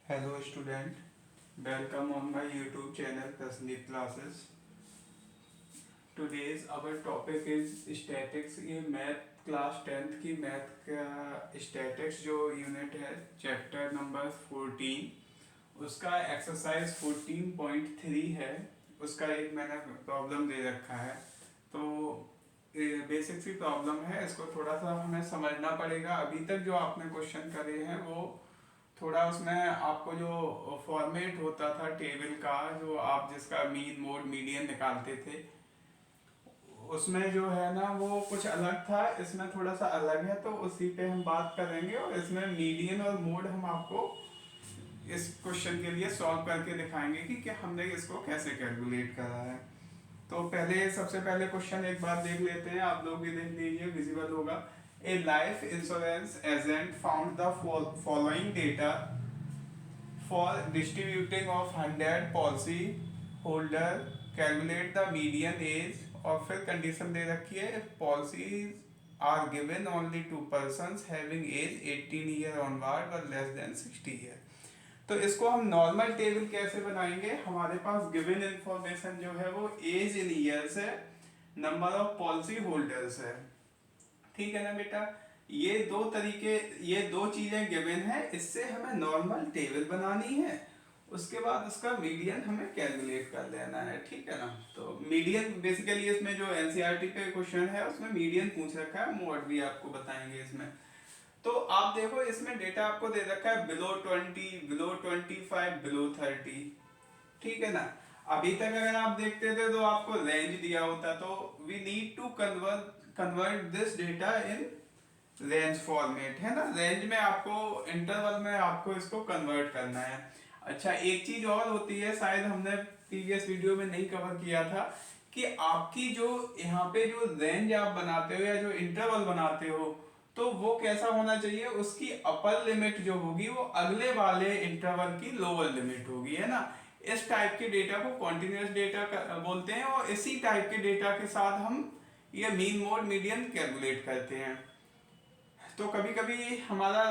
Hello student, welcome on my YouTube channel Prasneet Classes. Today's our topic is statics. ये math class 10th की math का statics जो unit है chapter number 14 उसका exercise 14.3 है। उसका एक मैंने प्रॉब्लम दे रखा है, तो बेसिक सी प्रॉब्लम है, इसको थोड़ा सा हमें समझना पड़ेगा। अभी तक जो आपने क्वेश्चन करे हैं वो थोड़ा उसमें आपको जो फॉर्मेट होता था टेबल का, जो आप जिसका मीन मोड मीडियन निकालते थे, उसमें जो है ना वो कुछ अलग था, इसमें थोड़ा सा अलग है, तो उसी पे हम बात करेंगे। और इसमें मीडियन और मोड हम आपको इस क्वेश्चन के लिए सॉल्व करके दिखाएंगे कि हमने इसको कैसे कैलकुलेट करा है। तो पहले सबसे पहले क्वेश्चन एक बार देख लेते हैं, आप लोग भी देख लीजिए, विजिबल होगा। ए life insurance agent found the following data for distributing of 100 policy holder, calculate the median age। और फिर कंडीशन दे रखी है, policies are given only to persons having age 18 year onward or less than 60 year। तो इसको हम normal table कैसे बनाएंगे? हमारे पास गिवन इंफॉर्मेशन जो है वो एज इन ईयर्स है, नंबर ऑफ पॉलिसी होल्डर्स है, ठीक है ना बेटा। ये दो तरीके, ये दो चीजें गिवन है, इससे हमें नॉर्मल टेबल बनानी है, उसके बाद उसका मीडियन हमें कैलकुलेट कर लेना है, ठीक है ना। तो मीडियन बेसिकली इसमें जो एनसीईआरटी पे क्वेश्चन है उसमें मीडियन पूछ रखा है, मोड भी आपको बताएंगे इसमें। तो आप देखो इसमें डेटा आपको दे रखा है बिलो 20, बिलो 25, बिलो 30, ठीक है ना। अभी तक अगर आप देखते थे तो आपको रेंज दिया होता, तो we need to convert this data in range format, है ना। रेंज में आपको, इंटरवल में आपको इसको कन्वर्ट करना है। अच्छा, एक चीज और होती है, शायद हमने प्रीवियस वीडियो में नहीं कवर किया था, कि आपकी जो यहाँ पे जो रेंज आप बनाते हो या जो इंटरवल बनाते हो, तो वो कैसा होना चाहिए, उसकी अपर लिमिट जो होगी वो अगले वाले इंटरवल की लोअर लिमिट होगी, है ना। इस टाइप के डेटा को कॉन्टिन्यूअस डेटा बोलते हैं, और इसी टाइप के डेटा के साथ हम ये मीन मोड मीडियन कैलकुलेट करते हैं। तो कभी कभी हमारा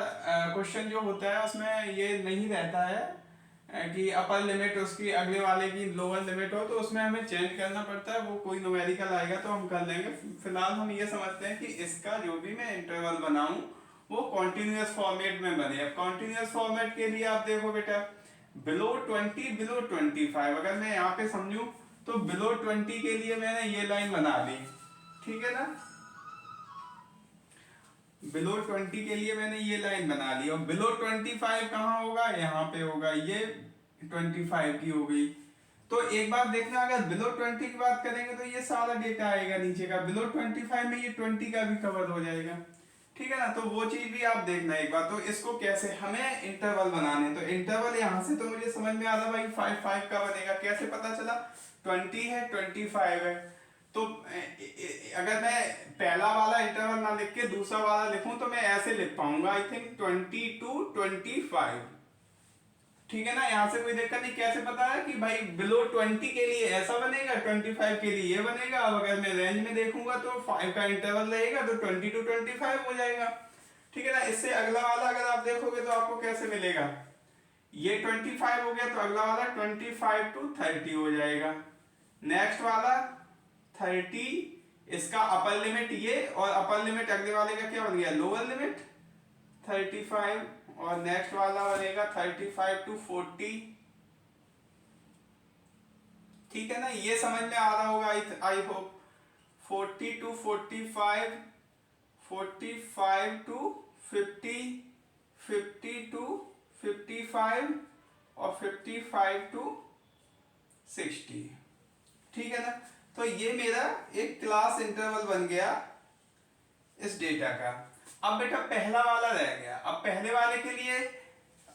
क्वेश्चन जो होता है उसमें ये नहीं रहता है कि अपर लिमिट उसकी अगले वाले की लोअर लिमिट हो, तो उसमें हमें चेंज करना पड़ता है, वो कोई न्यूमेरिकल आएगा तो हम कर लेंगे। फिलहाल हम ये समझते हैं कि इसका जो भी मैं इंटरवल बनाऊं वो कॉन्टिन्यूअस फॉर्मेट में बने। अब कॉन्टिन्यूअस फॉर्मेट के लिए आप देखो बेटा, बिलो 20, बिलो 25, अगर मैं यहाँ पे समझू तो बिलो 20 के लिए मैंने ये लाइन बना दी, ठीक है ना। बिलो 20 के लिए मैंने ये लाइन बना ली, और बिलो 25 कहाँ होगा, यहाँ पे होगा, ये 25 की हो गई। तो एक बार देखना, अगर बिलो 20 की बात करेंगे तो ये सारा डेटा आएगा नीचे का, बिलो 25 में ये 20 का भी कवर हो जाएगा, ठीक है ना। तो वो चीज भी आप देखना एक बार। तो इसको कैसे हमें इंटरवल बनाने, तो इंटरवल यहाँ से तो मुझे समझ में आ रहा भाई 5 का बनेगा, कैसे पता चला, 20 है 25 है। तो अगर मैं पहला वाला इंटरवल ना लिख के दूसरा वाला लिखूं तो मैं ऐसे लिख पाऊंगा, आई थिंक 20 to 25, ठीक है ना। यहां से कोई दिक्कत नहीं। कैसे पता है कि भाई बिलो 20 के लिए ऐसा बनेगा, 25 के लिए ये बनेगा। अब अगर मैं रेंज में देखूंगा तो 5 का इंटरवल रहेगा, तो 20 to 25 हो जाएगा, ठीक है ना। इससे अगला वाला अगर आप देखोगे तो आपको कैसे मिलेगा, ये 25 हो गया तो अगला वाला 25 to 30 हो जाएगा। नेक्स्ट वाला 30, इसका अपर लिमिट ये, और अपर लिमिट अगले वाले का क्या बन गया, लोअर लिमिट 35, और नेक्स्ट वाला बनेगा 35 to 40, ठीक है ना। ये समझ में आ रहा होगा I hope. 40 to 45, 45 to 50, 50 to 55, और 55 to 60, ठीक है ना। तो ये मेरा एक क्लास इंटरवल बन गया इस डेटा का। अब बेटा पहला वाला रह गया। अब पहले वाले के लिए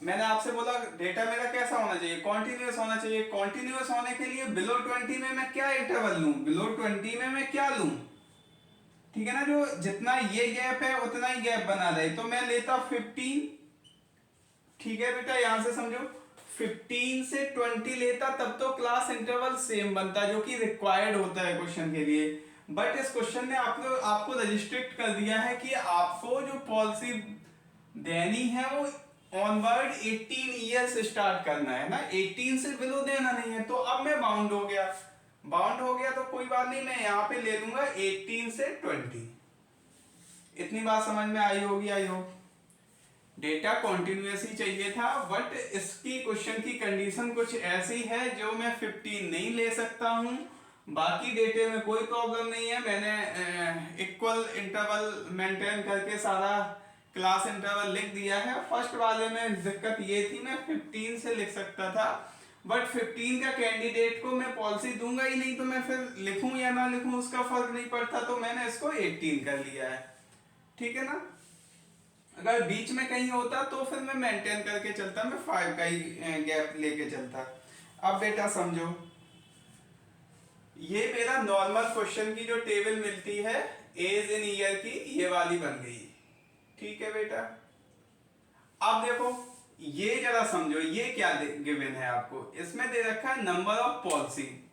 मैंने आपसे बोला डेटा मेरा कैसा होना चाहिए, कॉन्टिन्यूअस होना चाहिए। कॉन्टिन्यूअस होने के लिए बिलो 20 में मैं क्या इंटरवल लूं, बिलो 20 में मैं क्या लूं, ठीक है ना। जो जितना ये गैप है उतना ही गैप बना रहे, तो मैं लेता 15, ठीक है बेटा। यहां से समझो 15 से 20 लेता, तब तो क्लास इंटरवल सेम बनता, जो कि रिक्वायर्ड होता है क्वेश्चन के लिए। बट इस क्वेश्चन ने आपको रजिस्ट्रिक्ट कर दिया है कि आपको जो पॉलिसी देनी है वो ऑनवर्ड 18 ईयर से स्टार्ट करना है ना, 18 से बिलो देना नहीं है। तो अब मैं बाउंड हो गया, बाउंड हो गया तो कोई बात नहीं, मैं यहाँ पे ले लूंगा 18 से 20। इतनी बात समझ में आई होगी आई होप। डेटा कॉन्टिन्यूस ही चाहिए था, बट इसकी क्वेश्चन की कंडीशन कुछ ऐसी है जो मैं 15 नहीं ले सकता हूं। बाकी डेटे में कोई प्रॉब्लम नहीं है, मैंने इक्वल इंटरवल मेंटेन करके सारा क्लास इंटरवल लिख दिया है। फर्स्ट वाले में दिक्कत ये थी, मैं 15 से लिख सकता था, बट 15 का कैंडिडेट को मैं पॉलिसी दूंगा ही नहीं, तो मैं फिर लिखूं या ना लिखूं उसका फर्क नहीं पड़ता, तो मैंने इसको 18 कर लिया है। ठीक है ना, अगर बीच में कहीं होता तो फिर मैं मेंटेन करके चलता, मैं 5 का ही गैप लेके चलता। अब बेटा समझो, ये मेरा नॉर्मल क्वेश्चन की जो टेबल मिलती है एज इन ईयर की, ये वाली बन गई। ठीक है बेटा, अब देखो ये जरा समझो, ये क्या गिवन है आपको, इसमें दे रखा है number of policy,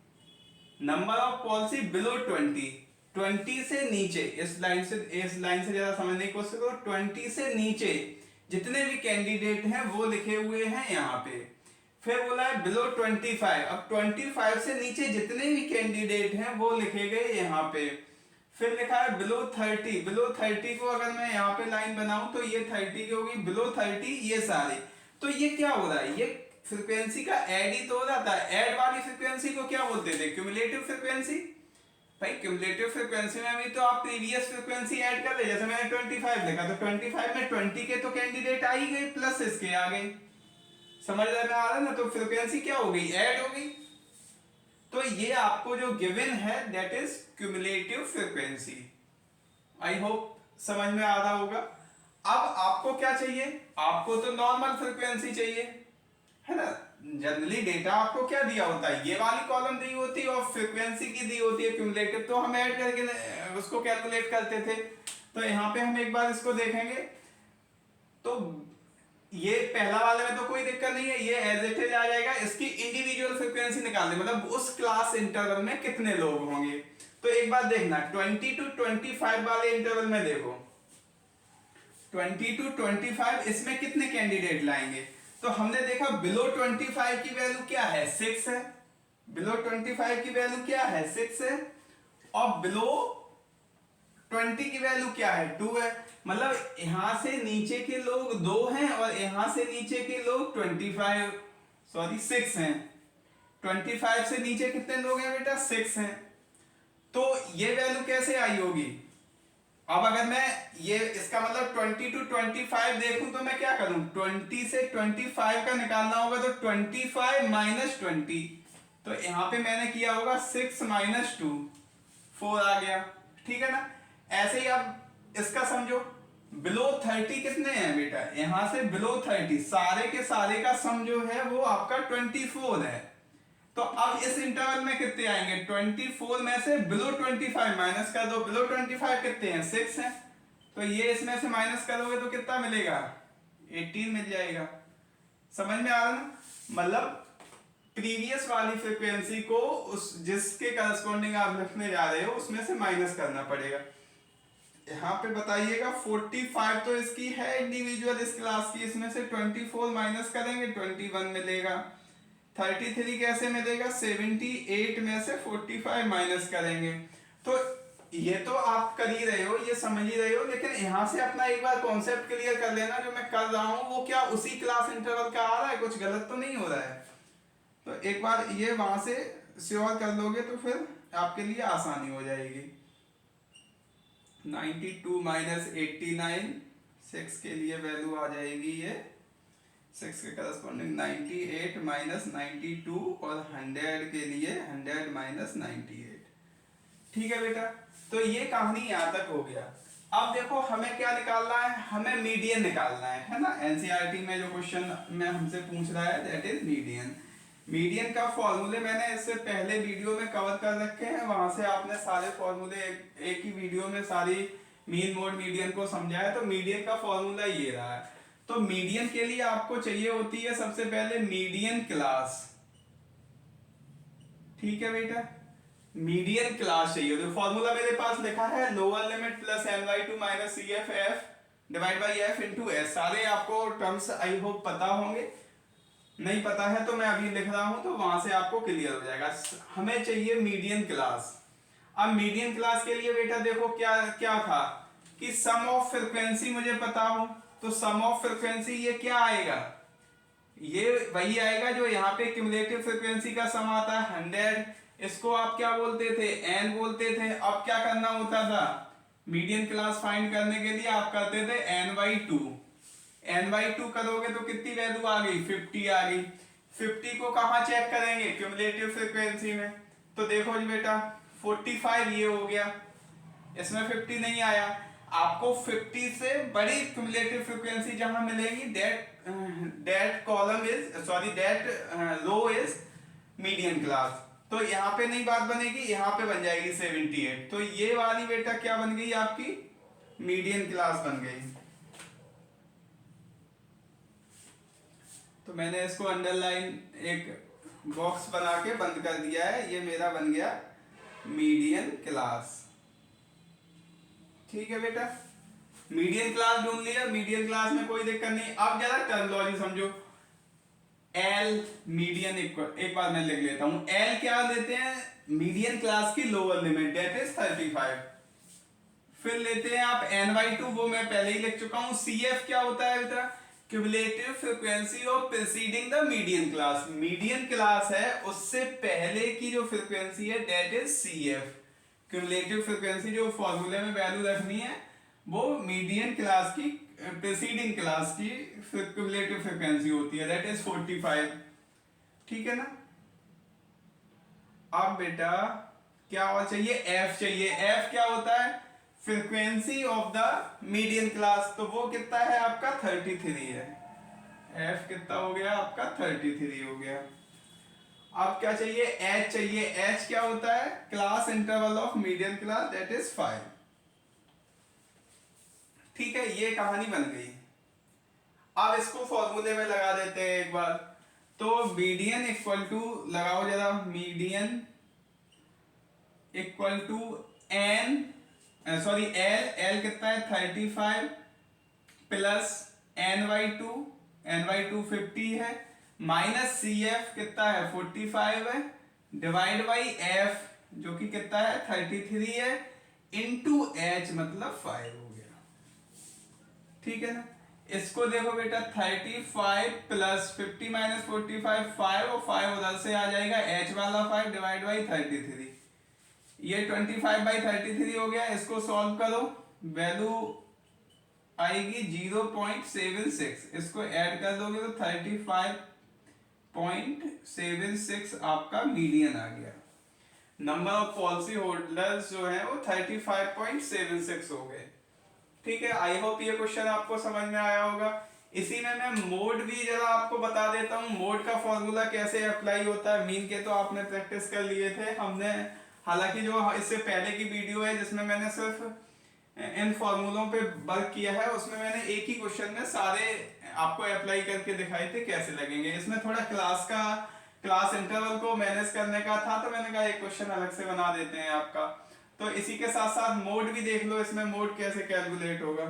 number of policy below 20 से नीचे, इस लाइन से जरा समझने की कोशिश करो। 20 से नीचे जितने भी कैंडिडेट हैं वो लिखे हुए हैं यहाँ पे। फिर बोला है बिलो 25, अब 25 से नीचे जितने भी कैंडिडेट हैं वो लिखे गए यहाँ पे। फिर लिखा है बिलो 30, बिलो 30 को अगर मैं यहाँ पे लाइन बनाऊं तो ये 30 की होगी, बिलो 30 ये सारे। तो ये क्या हो रहा है, ये फ्रीक्वेंसी का ऐड ही तो हो रहा था। ऐड वाली फ्रीक्वेंसी को क्या बोलते थे, क्यूमुलेटिव फ्रीक्वेंसी। भाई क्यूमुलेटिव फ्रीक्वेंसी में भी तो आप प्रीवियस फ्रीक्वेंसी ऐड कर ले, जैसे मैंने 25 लिखा तो 25 में 20 के तो कैंडिडेट आ ही गए, प्लस इसके आ गए। समझ में आ रहा है ना, तो फ्रीक्वेंसी क्या हो गई, ऐड हो गई। तो ये आपको जो गिवन है that is cumulative frequency. I hope समझ में आ रहा होगा। अब आपको क्या चाहिए, आपको तो नॉर्मल फ्रीक्वेंसी चाहिए, है ना। जनरली डेटा आपको क्या दिया होता है, ये वाली कॉलम दी होती है और फ्रीक्वेंसी की दी होती है क्यूमुलेटिव, तो हम ऐड करके उसको कैलकुलेट करते थे। तो यहाँ पे हम एक बार इसको देखेंगे, तो ये पहला वाले में तो कोई दिक्कत नहीं है, ये एज इट इज आ जाएगा। इसकी इंडिविजुअल फ्रीक्वेंसी निकालनी, मतलब उस क्लास इंटरवल में कितने लोग होंगे। तो एक बार देखना 20 to 25 वाले इंटरवल में देखो, 20 to 25 इसमें कितने कैंडिडेट लाएंगे। तो हमने देखा बिलो 25 की वैल्यू क्या है, 6 है। बिलो 25 की वैल्यू क्या है, 6 है। और बिलो 20 की वैल्यू क्या है, 2 है। मतलब यहां से नीचे के लोग 2 हैं और यहां से नीचे के लोग 6 हैं। 25 से नीचे कितने लोग हैं बेटा, 6 हैं। तो ये वैल्यू कैसे आई होगी। अब अगर मैं ये इसका मतलब 20 to 25 देखूं तो मैं क्या करूं, 20 से 25 का निकालना होगा, तो 25 माइनस 20, तो यहां पे मैंने किया होगा 6 माइनस 2, 4 आ गया। ठीक है ना। ऐसे ही अब इसका समझो, बिलो 30 कितने हैं बेटा, यहां से बिलो 30 सारे के सारे का सम जो है वो आपका 24 है। तो अब इस इंटरवल में कितने आएंगे, 24 में से बिलो 25 माइनस कर दो, बिलो 25 कितने हैं, 6 हैं। तो ये इसमें से माइनस करोगे तो कितना मिलेगा, 18 मिल जाएगा। समझ में आ रहा ना, मतलब प्रीवियस वाली फ्रीक्वेंसी को उस जिसके करस्पॉन्डिंग आप लिखने जा रहे हो उसमें से माइनस करना पड़ेगा। यहाँ पे बताइएगा 45 तो इसकी है इंडिविजुअल इस क्लास की, इसमें से 24 माइनस करेंगे 21 मिलेगा। 33 कैसे मिलेगा, 78 में से 45 माइनस करेंगे। तो ये तो आप कर ही रहे हो, ये समझ ही रहे हो, लेकिन यहाँ से अपना एक बार कॉन्सेप्ट क्लियर कर लेना, जो मैं कर रहा हूँ वो क्या उसी क्लास इंटरवल का आ रहा है, कुछ गलत तो नहीं हो रहा है। तो एक बार ये वहां से श्योर कर लोगे तो फिर आपके लिए आसानी हो जाएगी। 92 माइनस 89, 6 के लिए वैल्यू आ जाएगी ये 6 के करस्पॉन्डिंग 98 माइनस 92, और 100 के लिए 100 माइनस 98। ठीक है बेटा, तो ये कहानी यहाँ तक हो गया। अब देखो हमें क्या निकालना है, हमें मीडियन निकालना है ना। एनसीईआरटी में जो क्वेश्चन में हमसे पूछ रहा है दैट इज मीडियन। मीडियन का फॉर्मूले मैंने इससे पहले वीडियो में कवर कर रखे हैं, वहां से आपने सारे फॉर्मूले एक ही वीडियो में सारी मीन मोड मीडियन को समझाया। तो मीडियन का फॉर्मूला ये रहा है। तो मीडियन के लिए आपको चाहिए होती है सबसे पहले मीडियन क्लास। ठीक है बेटा, मीडियन क्लास चाहिए। तो फॉर्मूला मेरे पास लिखा है lower limit plus ny2 minus CF f divide by F into S. सारे आपको टर्म्स आई होप पता होंगे, नहीं पता है तो मैं अभी लिख रहा हूं तो वहां से आपको क्लियर हो जाएगा। हमें चाहिए मीडियन क्लास। अब मीडियन क्लास के लिए बेटा देखो क्या क्या था कि सम ऑफ फ्रीक्वेंसी मुझे पता हो, तो सम ऑफ फ्रीक्वेंसी ये क्या आएगा, ये वही आएगा जो यहाँ पे क्यूमुलेटिव फ्रीक्वेंसी का सम आता है 100। इसको आप क्या बोलते थे, एन बोलते थे। अब क्या करना होता था, मीडियन क्लास फाइंड करने के लिए आप करते थे n/2। n/2 करोगे तो कितनी वैल्यू आ गई, 50 आ गई। 50 को कहाँ चेक करेंगे, क्यूमुलेटिव फ्रीक्वेंसी में। तो देखो जी बेटा 45 ये हो गया, इसमें 50 नहीं आया। आपको 50 से बड़ी क्यूमुलेटिव फ्रीक्वेंसी जहां मिलेगी that column is sorry that row is median class. तो यहाँ पे नहीं बात बनेगी, यहाँ पे बन जाएगी 78। तो ये वाली बेटा क्या बन गई आपकी, मीडियन क्लास बन गई। तो मैंने इसको अंडरलाइन एक बॉक्स बना के बंद कर दिया है, ये मेरा बन गया मीडियन क्लास। ठीक है बेटा, मीडियन क्लास ढूंढ लिया, मीडियन क्लास में कोई दिक्कत नहीं। अब जरा टर्मिनोलॉजी समझो। एल मीडियन इक्वल, एक बार मैं लिख लेता हूं, एल क्या लेते हैं, मीडियन क्लास की लोअर लिमिट दैट इज 35। फिर लेते हैं आप n/2, वो मैं पहले ही लिख चुका हूं। CF क्या होता है बेटा, cumulative frequency of preceding the median class. Median class है उससे पहले की जो फ्रीक्वेंसी है that is CF। Cumulative frequency जो फॉर्मूले में वैल्यू रखनी है वो मीडियन क्लास की प्रीसीडिंग क्लास की क्यूमुलेटिव फ्रीक्वेंसी होती है दैट इज 45। ठीक है ना। अब बेटा क्या और चाहिए, F चाहिए। F क्या होता है, frequency of the median class. तो वो कितना है आपका 33 है। F कितना हो गया आपका 33 हो गया। अब क्या चाहिए, H चाहिए। H क्या होता है, class interval of median class that is 5। ठीक है, ये कहानी बन गई। अब इसको फॉर्मूले में लगा देते हैं एक बार। तो मीडियन इक्वल टू लगाओ जरा, median equal to N sorry L कितना है 35 प्लस n/2, n/2 50 है, माइनस CF कितना है 45 है, डिवाइड बाई F जो कि कितना है 33 है, इंटू H मतलब 5 हो गया। ठीक है ना। इसको देखो बेटा 35 प्लस 50 माइनस 45 5, और 5 उधर से आ जाएगा, H वाला 5 डिवाइड बाई 33। ये 25/33 हो गया। इसको सॉल्व करो, वैल्यू आएगी 0.76। इसको ऐड कर दोगे तो 35.76 आपका मीडियन आ गया। नंबर ऑफ पॉलिसी होल्डर्स जो है वो 35.76 हो गए। ठीक है, आई होप ये क्वेश्चन आपको समझ में आया होगा। इसी में मैं मोड भी जरा आपको बता देता हूँ, मोड का फॉर्मूला कैसे अप्लाई होता है। मीन के तो आपने प्रैक्टिस कर लिए थे, हमने हालांकि जो इससे पहले की वीडियो है जिसमें मैंने सिर्फ इन फॉर्मूलों पे वर्क किया है, उसमें मैंने एक ही क्वेश्चन में सारे आपको अप्लाई करके दिखाए थे कैसे लगेंगे। इसमें थोड़ा क्लास इंटरवल को मैनेज करने का था, तो मैंने कहा एक क्वेश्चन अलग से बना देते हैं आपका। तो इसी के साथ साथ मोड भी देख लो, इसमें मोड कैसे कैलकुलेट होगा।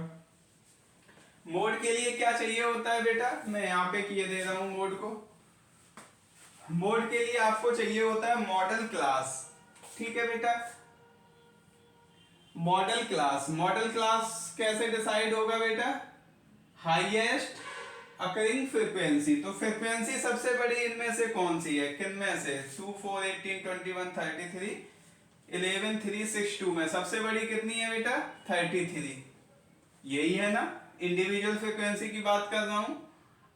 मोड के लिए क्या चाहिए होता है बेटा, मैं यहाँ पे किए दे रहा हूँ मोड को। मोड के लिए आपको चाहिए होता है मॉडल क्लास। ठीक है बेटा, मॉडल क्लास कैसे डिसाइड होगा बेटा, हाईएस्ट अकरिंग फ्रीक्वेंसी। तो फ्रीक्वेंसी सबसे बड़ी इनमें से कौन सी है, किन में से 2 4 18 21 33 11 3 6 2 में सबसे बड़ी कितनी है बेटा 33। यही है ना, इंडिविजुअल फ्रीक्वेंसी की बात कर रहा हूं।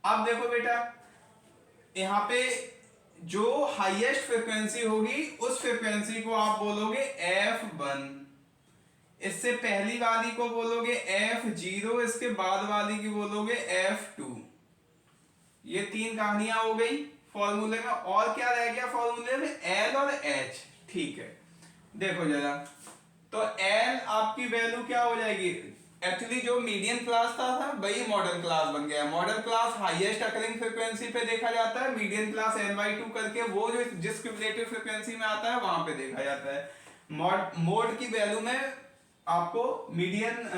अब देखो बेटा यहां पे जो हाईएस्ट फ्रीक्वेंसी होगी उस फ्रीक्वेंसी को आप बोलोगे F1, इससे पहली वाली को बोलोगे F0, इसके बाद वाली की बोलोगे F2। ये तीन कहानियां हो गई फॉर्मूले में। और क्या रह गया फॉर्मूले में, L और H। ठीक है, देखो जरा, तो L आपकी वैल्यू क्या हो जाएगी, एक्चुअली जो मीडियन क्लास था वही मॉडल क्लास बन गया। Model class highest occurring frequency पे देखा जाता है, मीडियन क्लास n/2 करके वो जो जिस क्यूमुलेटिव फ्रीक्वेंसी में आता है वहां पे देखा जाता है। मोड की वैल्यू में आपको मीडियन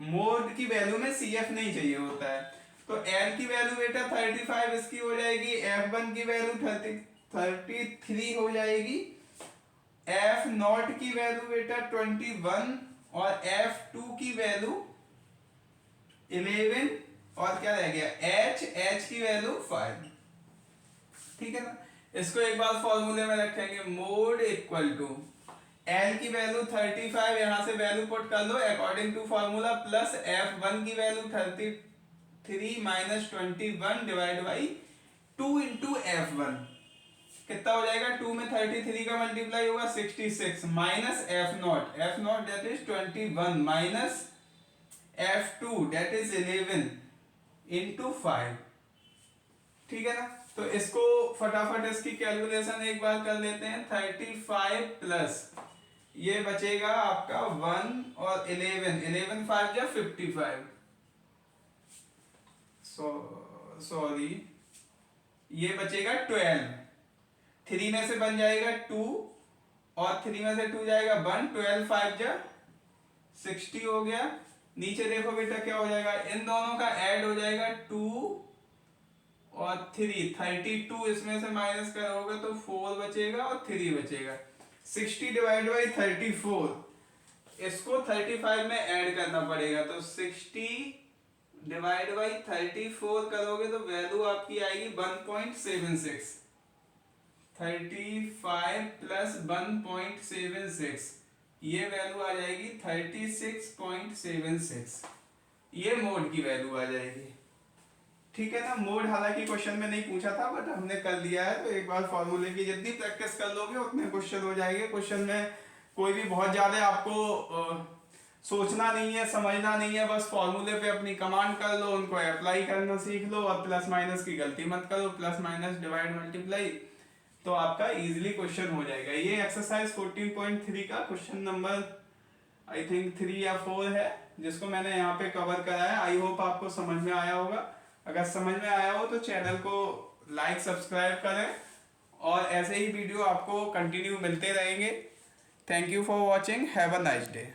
मोड की वैल्यू में CF नहीं चाहिए होता है। तो L की वैल्यू बेटा 35 इसकी हो जाएगी, F1 की वैल्यू 33 हो जाएगी, F0 की वैल्यू बेटा 21 और F2 की वैल्यू 11 और क्या रह गया H की वैल्यू 5। ठीक है ना। इसको एक बार फॉर्मूले में रखेंगे, मोड इक्वल टू L की वैल्यू 35, यहां से वैल्यू पुट कर लो according to formula, plus F1 की value 33 minus 21 divide by 2 into F1 कितना हो जाएगा, 2 में 33 का मल्टीप्लाई होगा 66 minus F0 that is 21 minus F2 that is 11 into 5। ठीक है ना। तो इसको फटाफट इसकी कैलकुलेशन एक बार कर लेते हैं। 35 प्लस ये बचेगा आपका 1 और 11 5 जा 55, सॉरी ये बचेगा 12, 3 में से बन जाएगा 2 और 3 में से 2 जाएगा 1, 12 5 जा 60 हो गया। नीचे देखो बेटा क्या हो जाएगा, इन दोनों का ऐड हो जाएगा 2 और 3, 32 इसमें से माइनस करोगे तो 4 बचेगा और 3 बचेगा। 60 डिवाइड बाई 34, इसको 35 में ऐड करना पड़ेगा, तो 60 डिवाइड बाई 34 करोगे तो वैल्यू आपकी आएगी 1.76। 35 प्लस 1.76 ये वैल्यू आ जाएगी 36.76, ये मोड की वैल्यू आ जाएगी। ठीक है ना। मोड हालांकि क्वेश्चन में नहीं पूछा था बट हमने कर लिया है, तो एक बार फॉर्मूले की जितनी प्रैक्टिस कर लोगे उतने क्वेश्चन हो जाएंगे। क्वेश्चन में कोई भी बहुत ज्यादा आपको सोचना नहीं है, समझना नहीं है, बस फॉर्मूले पे अपनी कमांड कर लो, उनको अप्लाई करना सीख लो और प्लस माइनस की गलती मत करो, प्लस माइनस डिवाइड मल्टीप्लाई, तो आपका इजीली क्वेश्चन हो जाएगा। ये एक्सरसाइज 14.3 का क्वेश्चन नंबर आई थिंक 3 या 4 है, जिसको मैंने यहाँ पे कवर करा है। आई होप आपको समझ में आया होगा। अगर समझ में आया हो तो चैनल को लाइक सब्सक्राइब करें और ऐसे ही वीडियो आपको कंटिन्यू मिलते रहेंगे। Thank you for watching, have a nice day.